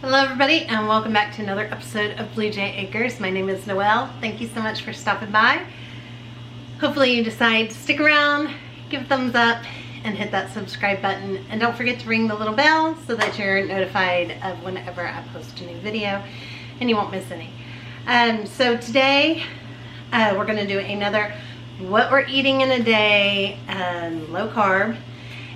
Hello everybody and welcome back to another episode of Blue Jay Acres. My name is Noelle. Thank you so much for stopping by. Hopefully you decide to stick around, give a thumbs up, and hit that subscribe button. And don't forget to ring the little bell so that you're notified of whenever I post a new video and you won't miss any. So today we're going to do another what we're eating in a day, low carb.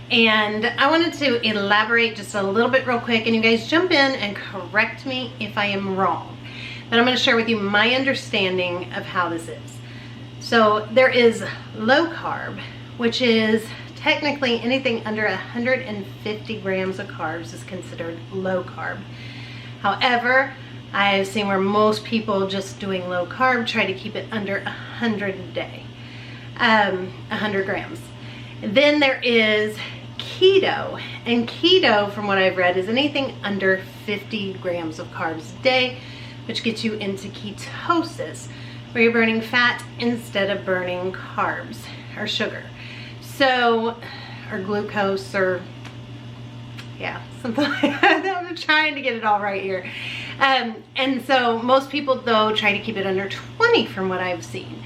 And I wanted to elaborate just a little bit real quick, and you guys jump in and correct me if I am wrong. But I'm going to share with you my understanding of how this is. So there is low carb, which is technically anything under 150 grams of carbs is considered low carb. However, I've seen where most people just doing low carb try to keep it under 100 a day, 100 grams. Then there is keto, and keto, from what I've read, is anything under 50 grams of carbs a day, which gets you into ketosis, where you're burning fat instead of burning carbs or sugar. So, or glucose, or yeah, something like that. I'm trying to get it all right here. And so most people though try to keep it under 20 from what I've seen.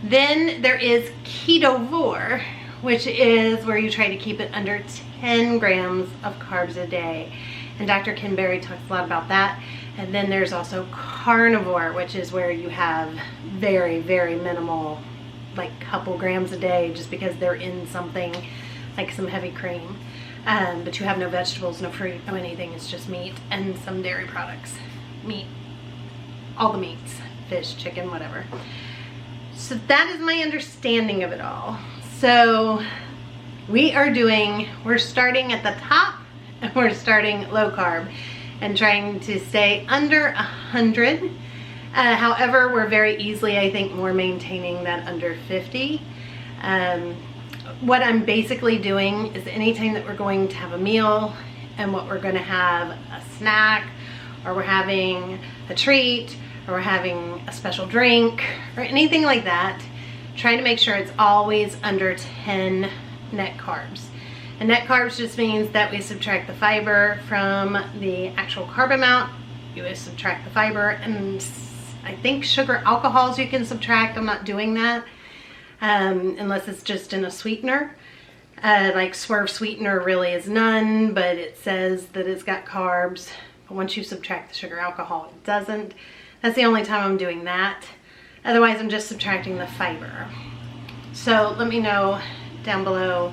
Then there is ketovore, which is where you try to keep it under 10 grams of carbs a day. And Dr. Ken Berry talks a lot about that. And then there's also carnivore, which is where you have very, very minimal, like couple grams a day, just because they're in something like some heavy cream. But you have no vegetables, no fruit, no anything. It's just meat and some dairy products. Meat, all the meats, fish, chicken, whatever. So that is my understanding of it all. So we're starting at the top, and we're starting low carb and trying to stay under 100. However, we're very easily, I think, more maintaining that under 50. What I'm basically doing is anytime that we're going to have a meal and what we're going to have a snack, or we're having a treat, or we're having a special drink, or anything like that, trying to make sure it's always under 10 net carbs. And net carbs just means that we subtract the fiber from the actual carb amount. You would subtract the fiber, and I think sugar alcohols you can subtract. I'm not doing that unless it's just in a sweetener. Like Swerve sweetener really is none, but it says that it's got carbs. But once you subtract the sugar alcohol, it doesn't. That's the only time I'm doing that. Otherwise, I'm just subtracting the fiber. So let me know down below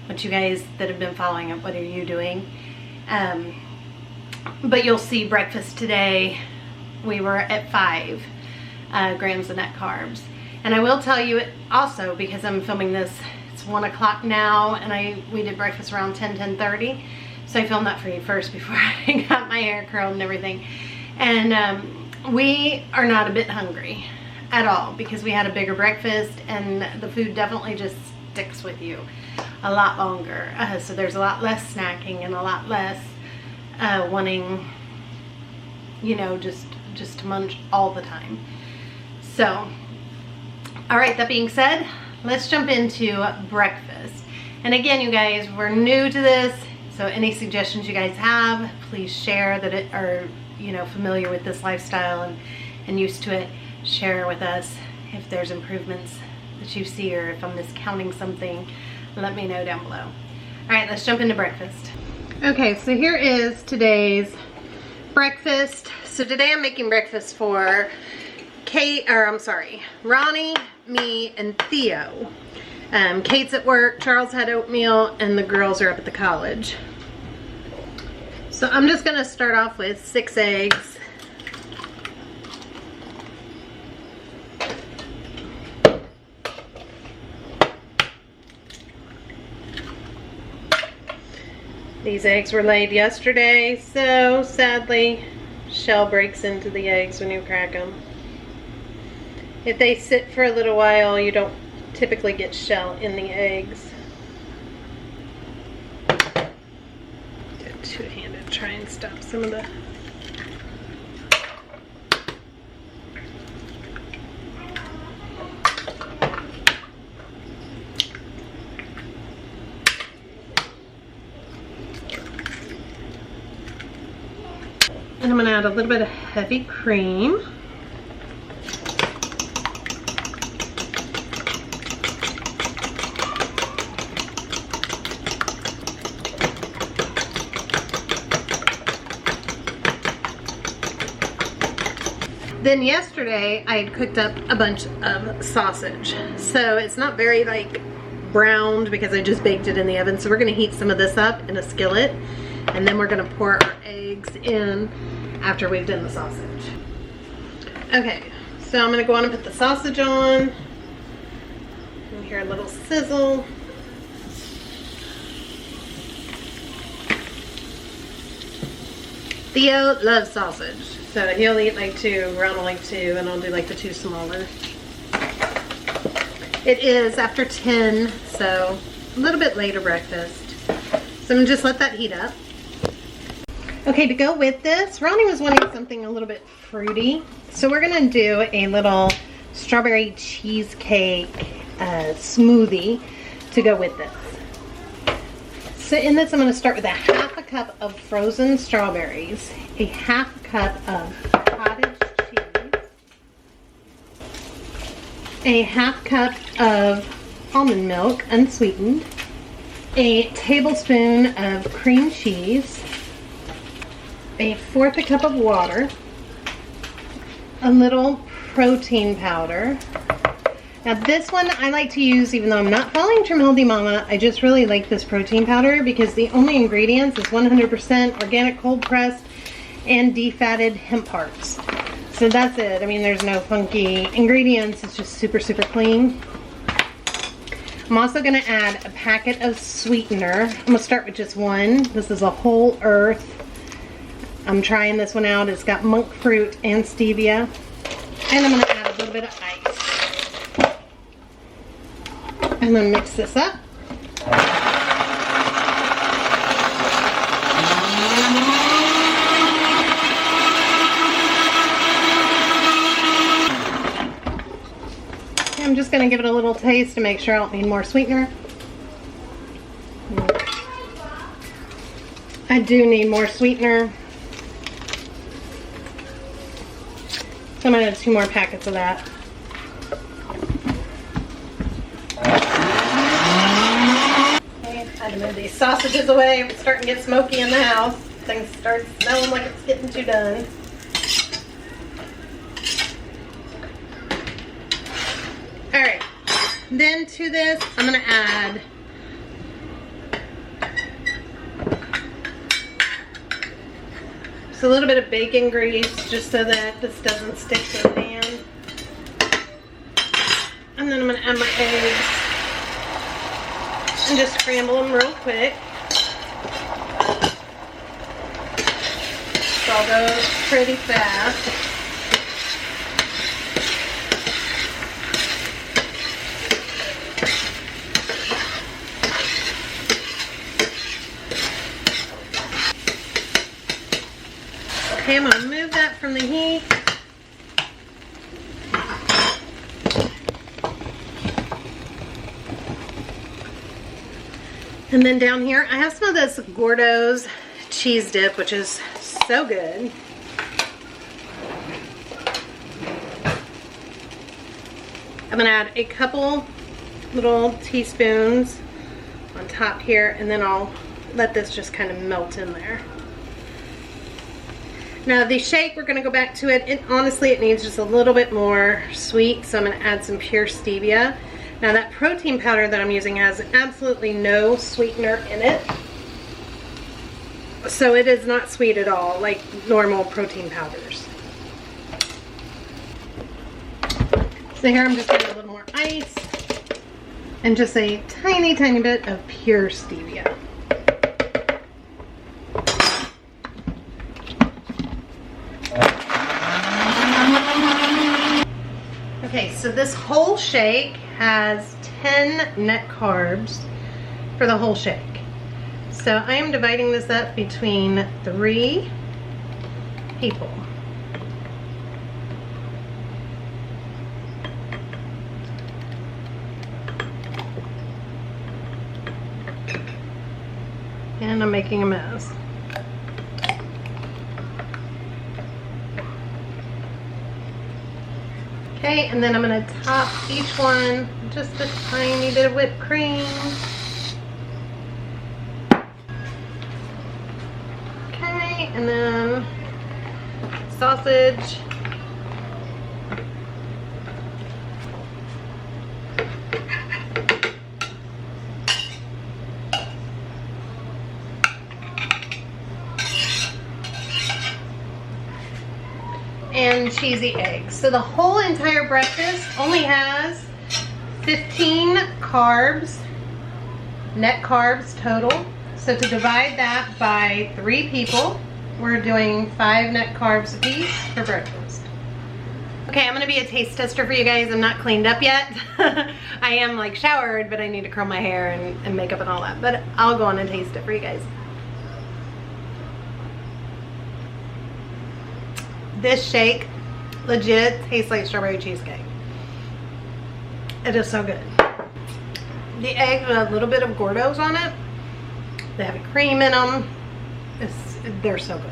what you guys that have been following it, what are you doing? But you'll see breakfast today, we were at 5 grams of net carbs. And I will tell you it also, because I'm filming this, it's 1 o'clock now, and we did breakfast around 10:30. So I filmed that for you first before I got my hair curled and everything. And we are not a bit hungry at all, because we had a bigger breakfast, and the food definitely just sticks with you a lot longer. So there's a lot less snacking and a lot less wanting, you know, just to munch all the time. So, all right, that being said, let's jump into breakfast. And again, you guys, we're new to this, so any suggestions you guys have, please share that are, you know, familiar with this lifestyle and used to it. Share with us if there's improvements that you see, or if I'm miscounting something, let me know down below. All right, let's jump into breakfast. Okay, so here is today's breakfast. So today I'm making breakfast for Ronnie, me, and Theo. Kate's at work, Charles had oatmeal, and the girls are up at the college. So I'm just gonna start off with 6 eggs. These eggs were laid yesterday, so sadly, shell breaks into the eggs when you crack them. If they sit for a little while, you don't typically get shell in the eggs. Do it two-handed, try and stop some of the... And I'm gonna add a little bit of heavy cream. Then yesterday I had cooked up a bunch of sausage. So it's not very like browned because I just baked it in the oven. So we're gonna heat some of this up in a skillet, and then we're gonna pour our eggs in after we've done the sausage. Okay, so I'm gonna go on and put the sausage on. You hear a little sizzle. Theo loves sausage, so he'll eat like 2, Ron will like 2, and I'll do like the 2 smaller. It is after 10, so a little bit later breakfast. So I'm gonna just let that heat up. Okay, to go with this, Ronnie was wanting something a little bit fruity. So we're gonna do a little strawberry cheesecake smoothie to go with this. So in this, I'm gonna start with a 1/2 cup of frozen strawberries, a 1/2 cup of cottage cheese, a 1/2 cup of almond milk, unsweetened, a tablespoon of cream cheese, a 1/4 cup of water, a little protein powder. Now this one I like to use, even though I'm not following Trim Healthy Mama, I just really like this protein powder because the only ingredients is 100% organic cold pressed and defatted hemp parts. So that's it. I mean, there's no funky ingredients. It's just super, super clean. I'm also gonna add a packet of sweetener. I'm gonna start with just one. This is a Whole Earth. I'm trying this one out. It's got monk fruit and stevia. And I'm gonna add a little bit of ice. I'm gonna mix this up. I'm just gonna give it a little taste to make sure I don't need more sweetener. I do need more sweetener. So I'm gonna add 2 more packets of that. Okay, I had to move these sausages away. It's starting to get smoky in the house. Things start smelling like it's getting too done. Alright, then to this, I'm gonna add a little bit of bacon grease just so that this doesn't stick to the pan. And then I'm going to add my eggs and just scramble them real quick. So I'll go pretty fast. Okay, I'm going to move that from the heat. And then down here, I have some of this Gordo's cheese dip, which is so good. I'm going to add a couple little teaspoons on top here, and then I'll let this just kind of melt in there. Now the shake, we're going to go back to it. Honestly, it needs just a little bit more sweet, so I'm going to add some pure stevia. Now that protein powder that I'm using has absolutely no sweetener in it. So it is not sweet at all, like normal protein powders. So here I'm just adding a little more ice and just a tiny, tiny bit of pure stevia. Okay, so this whole shake has 10 net carbs for the whole shake. So I am dividing this up between 3 people. And I'm making a mess. Okay, and then I'm gonna top each one just a tiny bit of whipped cream. Okay, and then sausage. And cheesy eggs. So the whole entire breakfast only has 15 carbs, net carbs total. So to divide that by 3 people, we're doing 5 net carbs a piece for breakfast. Okay, I'm gonna be a taste tester for you guys. I'm not cleaned up yet. I am like showered, but I need to curl my hair and makeup and all that. But I'll go on and taste it for you guys. This shake legit tastes like strawberry cheesecake. It is so good. The eggs with a little bit of Gordos on it. They have cream in them. They're so good.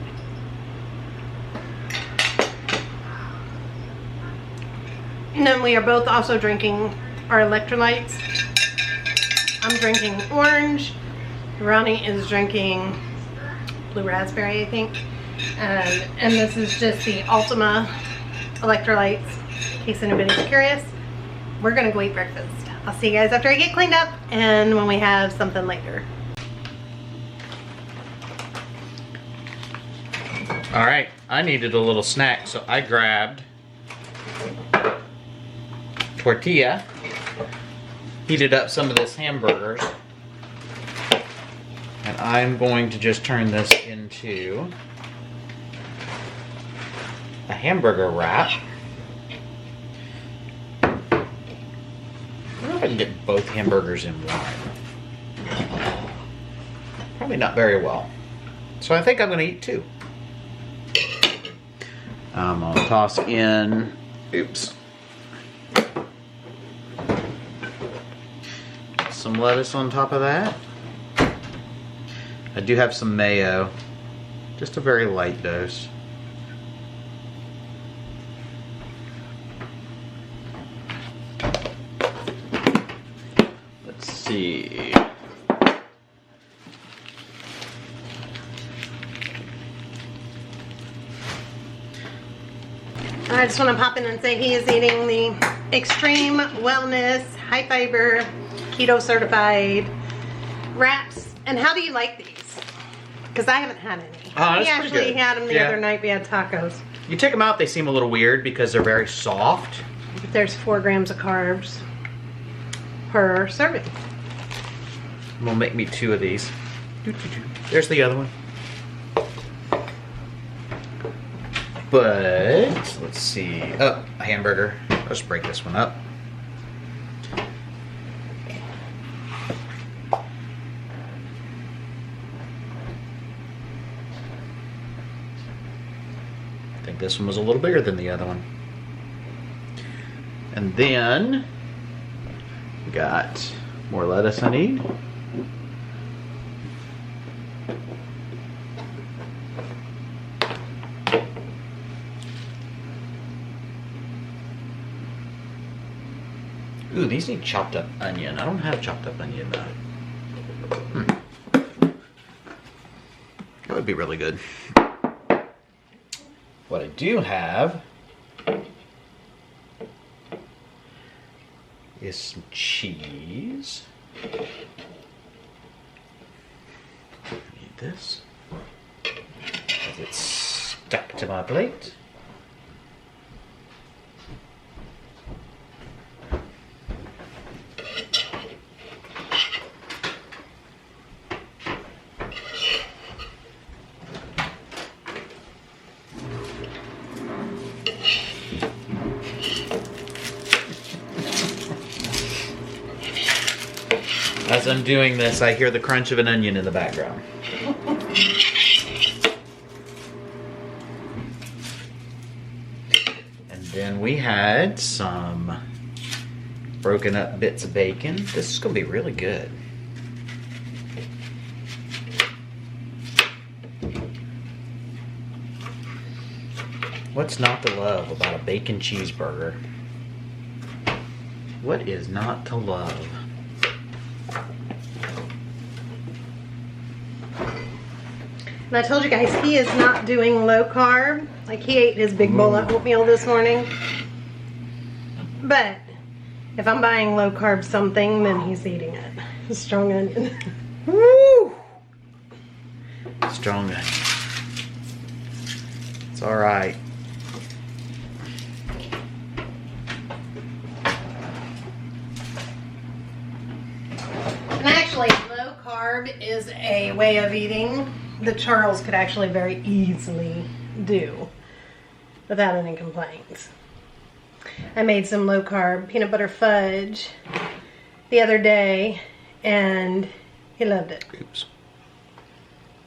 And then we are both also drinking our electrolytes. I'm drinking orange. Ronnie is drinking blue raspberry, I think. And this is just the Ultima electrolytes, in case anybody's curious. We're gonna go eat breakfast. I'll see you guys after I get cleaned up and when we have something later. All right, I needed a little snack, so I grabbed tortilla, heated up some of this hamburgers, and I'm going to just turn this into a hamburger wrap. I don't know if I can get both hamburgers in one. Probably not very well. So I think I'm gonna eat 2. I'm gonna toss in, oops, some lettuce on top of that. I do have some mayo, just a very light dose. Let's see. I just want to pop in and say he is eating the Extreme Wellness High Fiber Keto Certified wraps. And how do you like these? Because I haven't had any. Oh, he actually had them the other night. We had tacos. You take them out, they seem a little weird because they're very soft. But there's 4 grams of carbs per serving. We'll make me 2 of these. There's the other one. But let's see. Oh, a hamburger. Let's break this one up. I think this one was a little bigger than the other one. And then we got more lettuce I need. Ooh, these need chopped up onion. I don't have chopped up onion though. That would be really good. What I do have is some cheese. I need this as it's stuck to my plate. As I'm doing this, I hear the crunch of an onion in the background. And then we had some broken up bits of bacon. This is going to be really good. What's not to love about a bacon cheeseburger? What is not to love? And I told you guys, he is not doing low carb. Like, he ate his big bowl of oatmeal this morning. But if I'm buying low carb something, then he's eating it. A strong onion. Woo! Strong onion. It's all right. And actually, low carb is a way of eating that Charles could actually very easily do without any complaints. I made some low carb peanut butter fudge the other day and he loved it. Oops.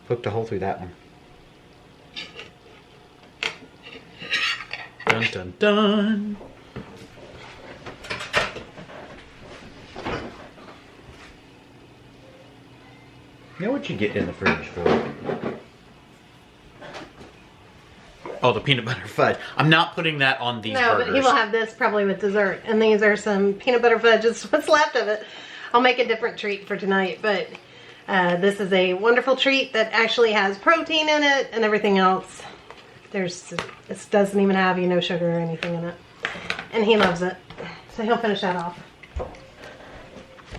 Poked a hole through that one. Dun dun dun. You know what you get in the fridge for? Oh, the peanut butter fudge. I'm not putting that on these burgers. But he will have this probably with dessert. And these are some peanut butter fudge. It's what's left of it. I'll make a different treat for tonight. But this is a wonderful treat that actually has protein in it and everything else. This doesn't even have, no sugar or anything in it. And he loves it. So he'll finish that off.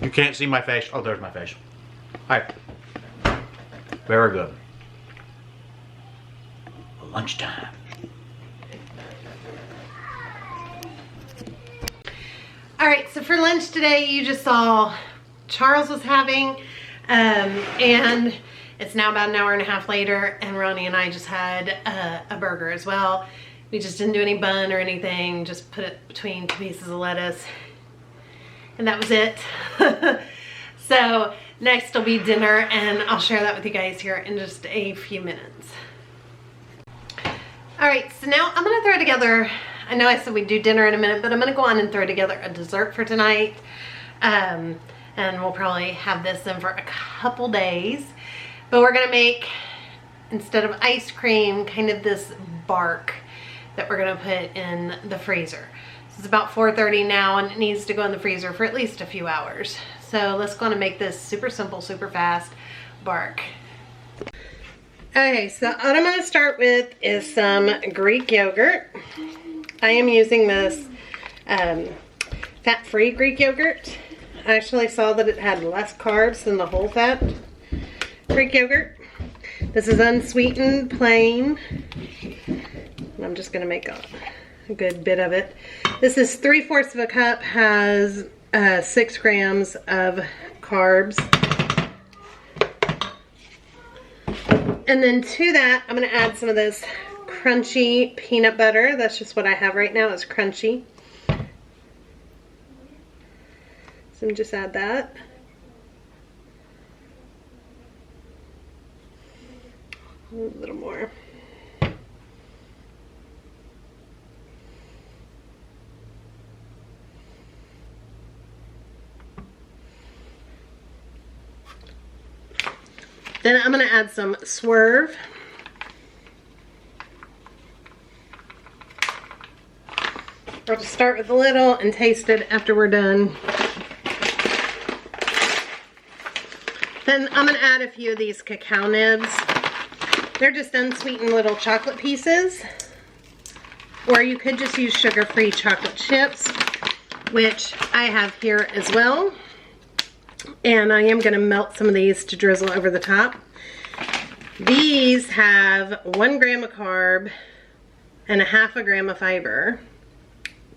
You can't see my face. Oh, there's my face. Hi. Very good. Lunchtime. All right, so for lunch today, you just saw Charles was having, and it's now about an hour and a half later, and Ronnie and I just had a burger as well. We just didn't do any bun or anything, just put it between 2 pieces of lettuce, and that was it. So next will be dinner, and I'll share that with you guys here in just a few minutes. All right, so now I'm gonna throw together, I know I said we'd do dinner in a minute, but I'm gonna go on and throw together a dessert for tonight. And we'll probably have this in for a couple days. But we're gonna make, instead of ice cream, kind of this bark that we're gonna put in the freezer. So it's about 4:30 now, and it needs to go in the freezer for at least a few hours. So let's go on and make this super simple, super fast bark. Okay, so what I'm going to start with is some Greek yogurt. I am using this fat-free Greek yogurt. I actually saw that it had less carbs than the whole fat Greek yogurt. This is unsweetened, plain. I'm just going to make a good bit of it. This is 3/4 of a cup, has 6 grams of carbs. And then to that, I'm going to add some of this crunchy peanut butter. That's just what I have right now. It's crunchy. So just add that. A little more. Then I'm going to add some Swerve. I'll just start with a little and taste it after we're done. Then I'm going to add a few of these cacao nibs. They're just unsweetened little chocolate pieces. Or you could just use sugar-free chocolate chips, which I have here as well. And I am going to melt some of these to drizzle over the top. These have 1 gram of carb and 1/2 gram of fiber.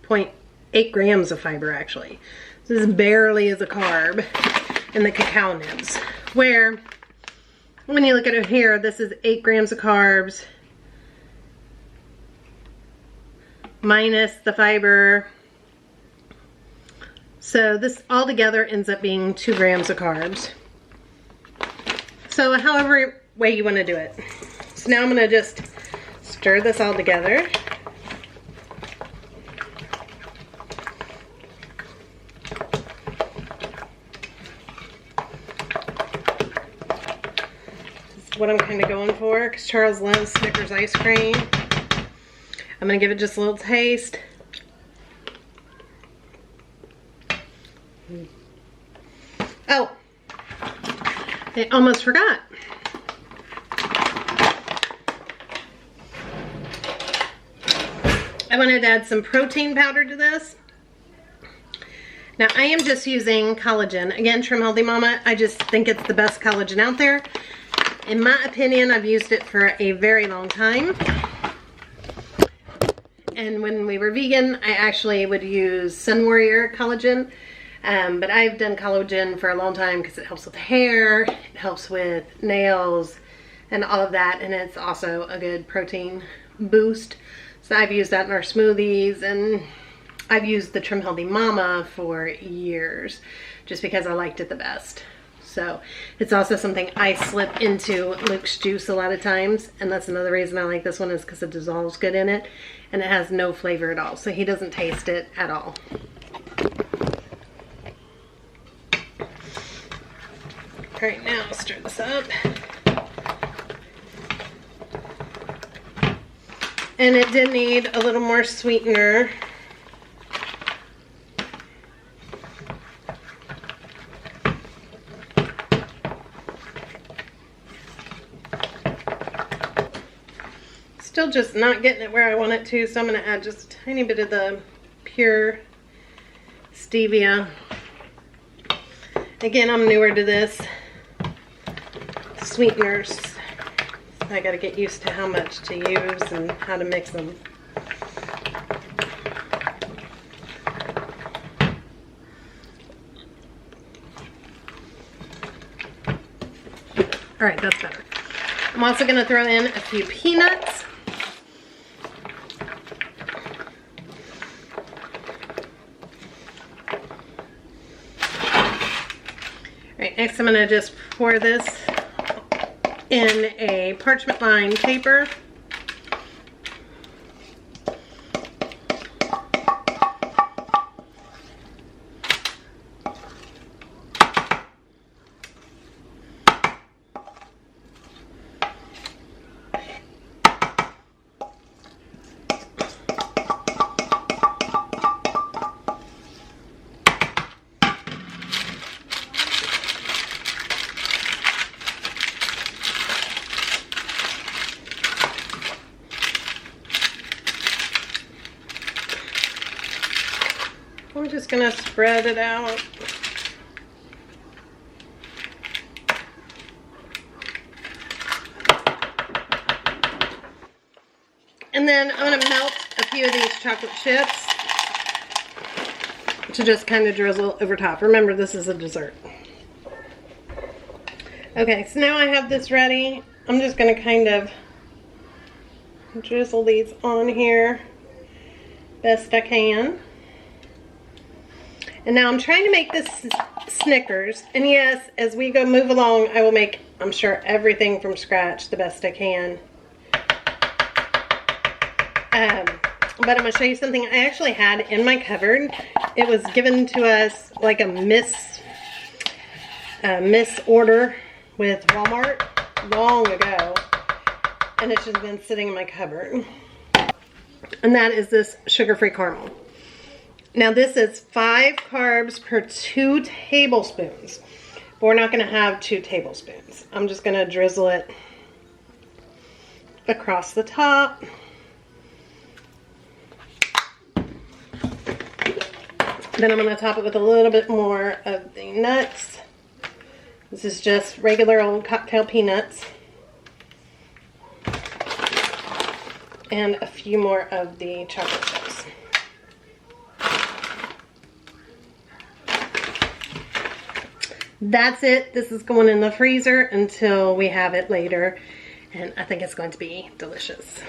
0.8 grams of fiber, actually. This is barely as a carb in the cacao nibs. Where, when you look at it here, this is 8 grams of carbs minus the fiber. So this all together ends up being 2 grams of carbs. So however way you want to do it. So now I'm going to just stir this all together. This is what I'm kind of going for because Charles loves Snickers ice cream. I'm going to give it just a little taste. Oh, I almost forgot. I wanted to add some protein powder to this. Now I am just using collagen. Again, Trim Healthy Mama, I just think it's the best collagen out there. In my opinion, I've used it for a very long time. And when we were vegan, I actually would use Sun Warrior collagen. But I've done collagen for a long time because it helps with hair, it helps with nails, and all of that. And it's also a good protein boost. So I've used that in our smoothies, and I've used the Trim Healthy Mama for years just because I liked it the best. So it's also something I slip into Luke's juice a lot of times, and that's another reason I like this one, is because it dissolves good in it and it has no flavor at all, so he doesn't taste it at all. All right, now I'll stir this up. And it did need a little more sweetener. Still just not getting it where I want it to, so I'm going to add just a tiny bit of the pure stevia. Again, I'm newer to this. Sweeteners. I got to get used to how much to use and how to mix them. All right, that's better. I'm also going to throw in a few peanuts. All right, next I'm going to just pour this in a parchment lined paper. We're just going to spread it out. And then I'm going to melt a few of these chocolate chips to just kind of drizzle over top. Remember, this is a dessert. Okay, so now I have this ready. I'm just going to kind of drizzle these on here best I can. And now I'm trying to make this Snickers. And yes, as we move along, I will make, I'm sure, everything from scratch the best I can. But I'm going to show you something I actually had in my cupboard. It was given to us like a miss order with Walmart long ago. And it's just been sitting in my cupboard. And that is this sugar-free caramel. Now this is 5 carbs per 2 tablespoons. But we're not going to have 2 tablespoons. I'm just going to drizzle it across the top. Then I'm going to top it with a little bit more of the nuts. This is just regular old cocktail peanuts. And a few more of the chocolate chips. That's it. This is going in the freezer until we have it later. And I think it's going to be delicious.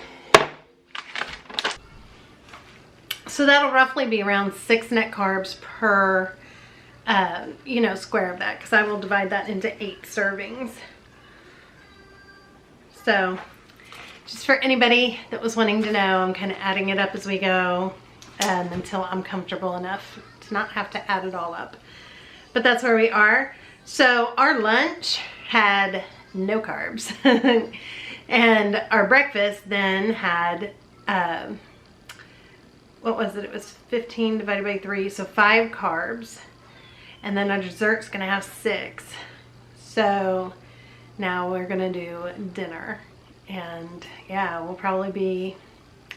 So that'll roughly be around 6 net carbs per, square of that. Because I will divide that into 8 servings. So just for anybody that was wanting to know, I'm kind of adding it up as we go until I'm comfortable enough to not have to add it all up. But that's where we are. So our lunch had no carbs. And our breakfast then had, what was it? It was 15 divided by 3, so 5 carbs. and then our dessert's gonna have 6. So now we're gonna do dinner. And yeah, we'll probably be,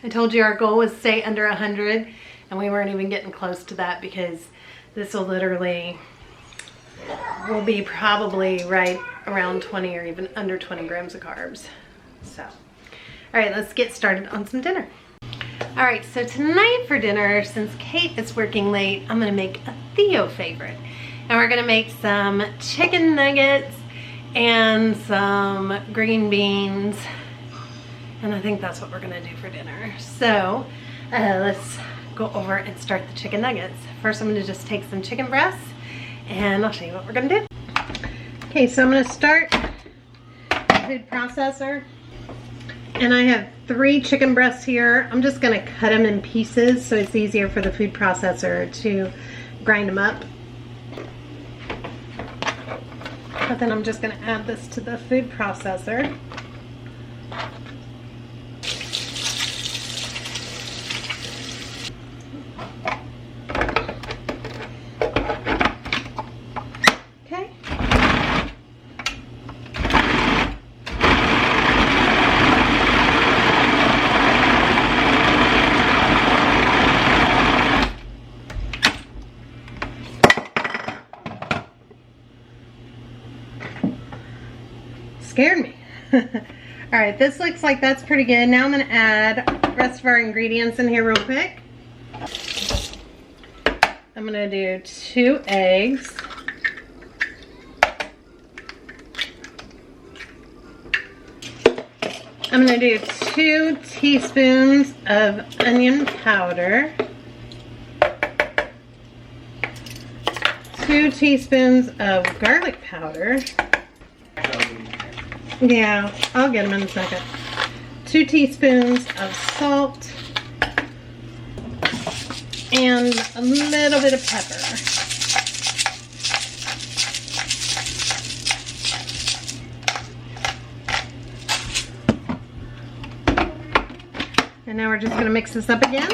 I told you our goal was stay under 100, and we weren't even getting close to that because this will literally, will be probably right around 20 or even under 20 grams of carbs. So, all right, let's get started on some dinner. All right, so tonight for dinner, since Kate is working late, I'm gonna make a Theo favorite. And we're gonna make some chicken nuggets and some green beans. And I think that's what we're gonna do for dinner. So let's go over and start the chicken nuggets. First, I'm gonna just take some chicken breasts and I'll show you what we're gonna do. Okay, so I'm gonna start the food processor. And I have 3 chicken breasts here. I'm just gonna cut them in pieces so it's easier for the food processor to grind them up. But then I'm just gonna add this to the food processor. Scared me. All right, this looks like that's pretty good. Now I'm gonna add the rest of our ingredients in here real quick. I'm gonna do 2 eggs. I'm gonna do 2 teaspoons of onion powder. 2 teaspoons of garlic powder. Yeah, I'll get them in a second. 2 teaspoons of salt and a little bit of pepper. And now we're just going to mix this up again.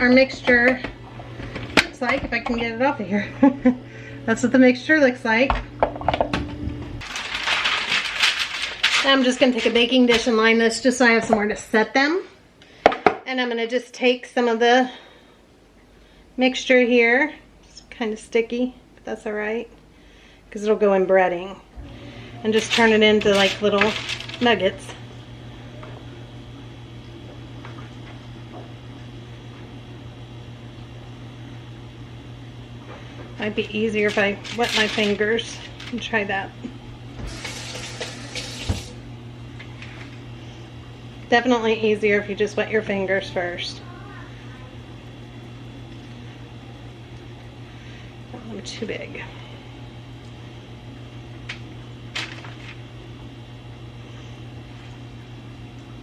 Our mixture, like, if I can get it off of here. That's what the mixture looks like. Now I'm just going to take a baking dish and line this just so I have somewhere to set them. And I'm going to just take some of the mixture here. It's kind of sticky, but that's alright, because it'll go in breading. And just turn it into like little nuggets. Might be easier if I wet my fingers and try that. Definitely easier if you just wet your fingers first. I'm too big.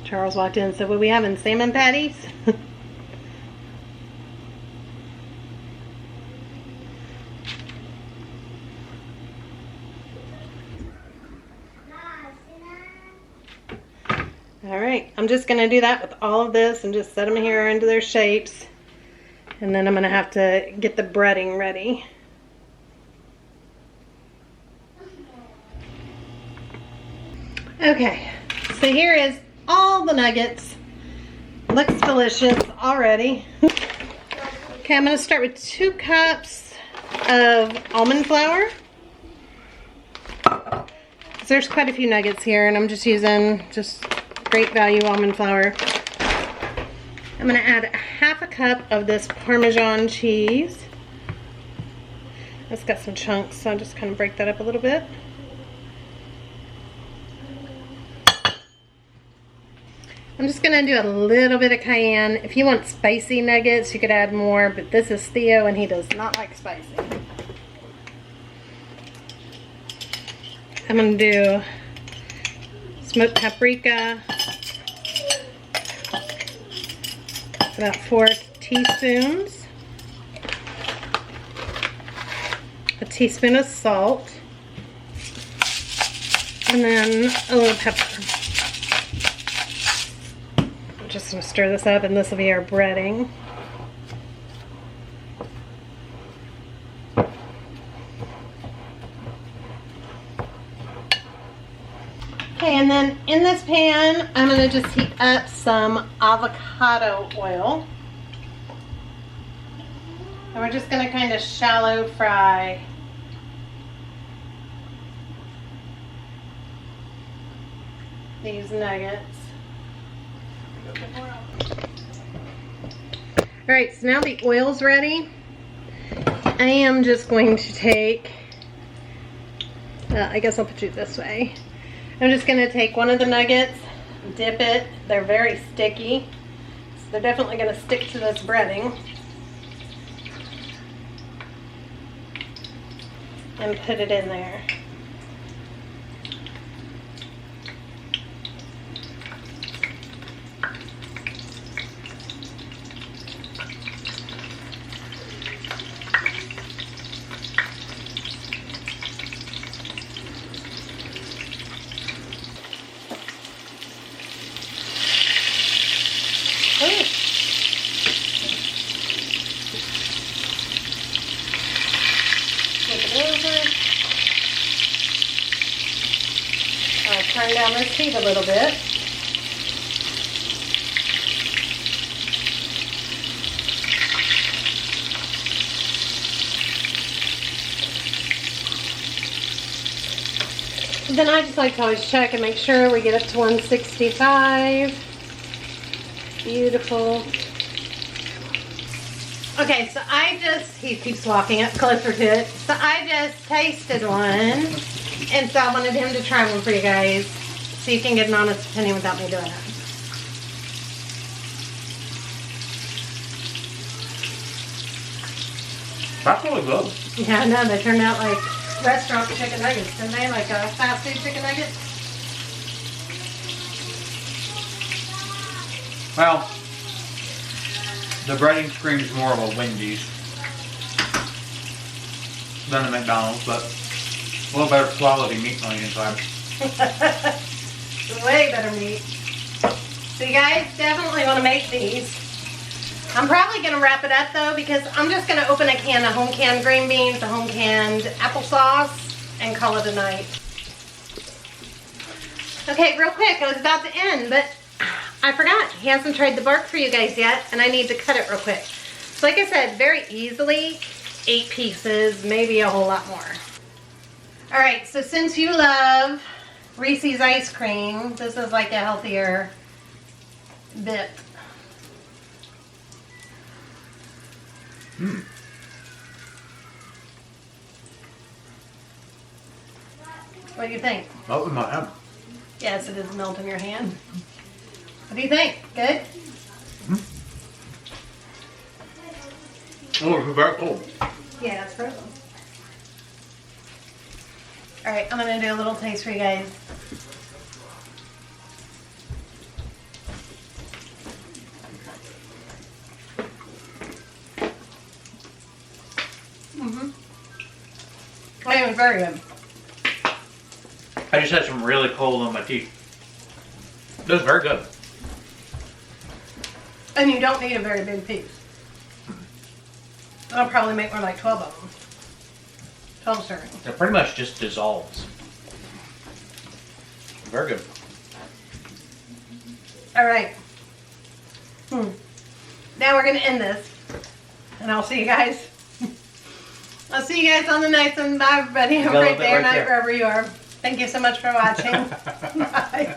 Charles walked in and said, "What we having, salmon patties?" Alright, I'm just going to do that with all of this and just set them here into their shapes. And then I'm going to have to get the breading ready. Okay, so here is all the nuggets. Looks delicious already. Okay, I'm going to start with 2 cups of almond flour. There's quite a few nuggets here, and I'm just using great value almond flour. I'm going to add 1/2 cup of this Parmesan cheese. It's got some chunks, so I'll just kind of break that up a little bit. I'm just going to do a little bit of cayenne. If you want spicy nuggets, you could add more, but this is Theo and he does not like spicy. I'm going to do smoked paprika, about 4 teaspoons, a teaspoon of salt, and then a little pepper. just gonna stir this up, and this will be our breading. Okay, and then in this pan, I'm gonna just heat up some avocado oil. And we're just gonna kind of shallow fry these nuggets. All right, so now the oil's ready. I am just going to take, I guess I'll put you this way. I'm just gonna take one of the nuggets, dip it. They're very sticky, so they're definitely gonna stick to this breading. And put it in there. Turn down this heat a little bit. Then I just like to always check and make sure we get up to 165. Beautiful. Okay, so he keeps walking up closer to it. So I just tasted one. And so I wanted him to try one for you guys, so you can get an honest opinion without me doing it. That's really good. Yeah, I know, they turned out like restaurant chicken nuggets, didn't they? Like fast food chicken nuggets? Well, the breading screams more of a Wendy's than a McDonald's, but a little better quality meat on the inside. Way better meat. So you guys definitely want to make these. I'm probably going to wrap it up though, because I'm just going to open a can of home canned green beans, a home canned applesauce, and call it a night. Okay, real quick, I was about to end, but I forgot. He hasn't tried the bark for you guys yet, and I need to cut it real quick. So like I said, very easily, 8 pieces, maybe a whole lot more. All right, so since you love Reese's ice cream, this is like a healthier bit. Mm. What do you think? Melt in my hand. Yes, it is melt in your hand. What do you think? Good? Mm. Oh, it's very cold. Yeah, it's frozen. All right, I'm gonna do a little taste for you guys. It was very good. I just had some really cold on my teeth. It was very good. And you don't need a very big piece. I'll probably make more like 12 of them. 12 servings. It pretty much just dissolves. Very good. All right. Now we're gonna end this, and I'll see you guys. I'll see you guys on the next one. Bye, everybody. Have a great day or night wherever you are. Thank you so much for watching. Bye.